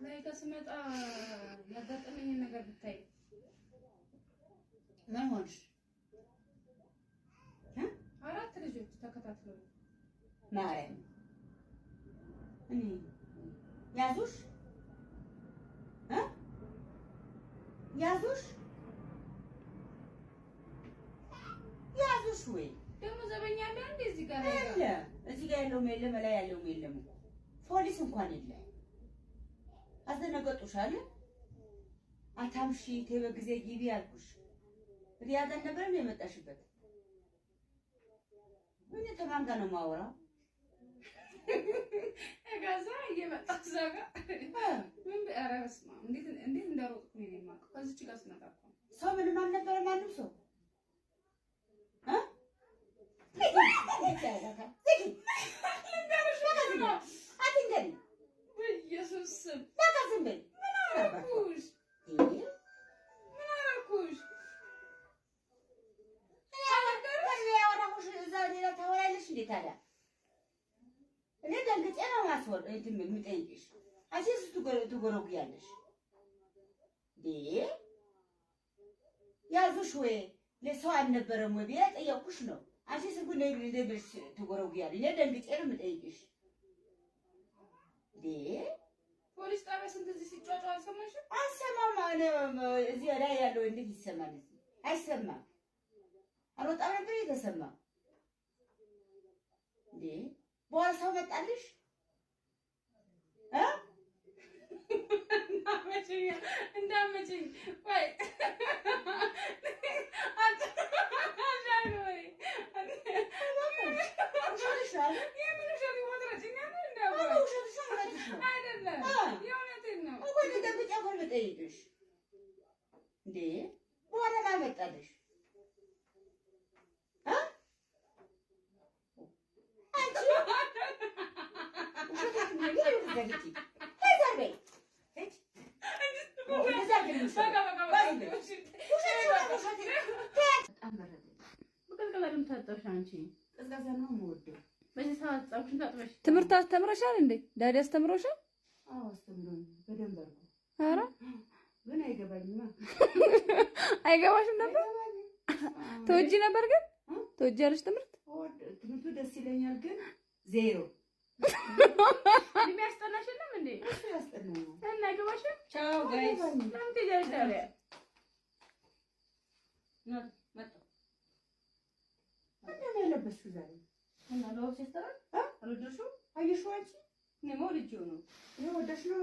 ላይ ከስመጣ ያጋጠመኝ ነገር ብታይ ምን ሆንሽ? አራት ልጆች ተከታትለው ማርያም እኔ ያዙሽ ያዙሽ ወይ ደግሞ ዘበኛ አለ እንዴ እዚህ ጋር አለ እዚህ ጋር ያለው የለም ላይ ያለው የለም ፖሊስ እንኳን የለም አዘነገጡሻል አታምሺ ተበጊዜ ግቢ ያልኩሽ ሪያዳ ነበር የመጣሽበት ምን ተማንጋ ነው ማወራው እጋዛ እየመጣች ዘጋ ምን በአራስማ እንዴት እንደሮጥኩ ነው የማውቀው ከዚች ጋር ስመጣኩ ሰው ምንም አልነበረ ማንም ሰው ያዙሽ ወይ ለሰው አልነበረም ወይ ቢያ ጠየቁሽ ነው አንቺ ስጉን ለብሽ ትጎረጉያለሽ ለደንግጬ ነው የምጠይቅሽ ፖሊስ ጣቢያ ስንት እዚህ ሲጫጫ አልሰማሽም? አልሰማም እዚህ ላይ ያለው እንዴት ይሰማል? አይሰማም አልወጣም ነበር የተሰማ በኋላ ሰው መጣልሽ እንዳመጪኝ ወይ ትምህርት አስተምረሻል እንዴ? ዳዲ አስተምሮሻል? አዎ አስተምሮኝ በደንብ አድርጎ። ኧረ ምን አይገባኝማ። አይገባሽም ነበር? ተወጂ ነበር ግን? ተወጂያለሽ ትምህርት? ትምህርቱ ደስ ይለኛል ግን ዜሮ። የሚያስጠናሽ የለም እንዴ? እሱ ያስጠናኛል። እና አይገባሽም? ቻው ጋይስ። ለምን ትሄጃለሽ ታዲያ? መጣ እንደምን ያለበስሽው ዛሬ? እና ለወስ ይስተራል? አልወደድሽውም? አየሽው አንቺ? እኔማ ወድጄው ነው። ይሄ ወደሽ ነው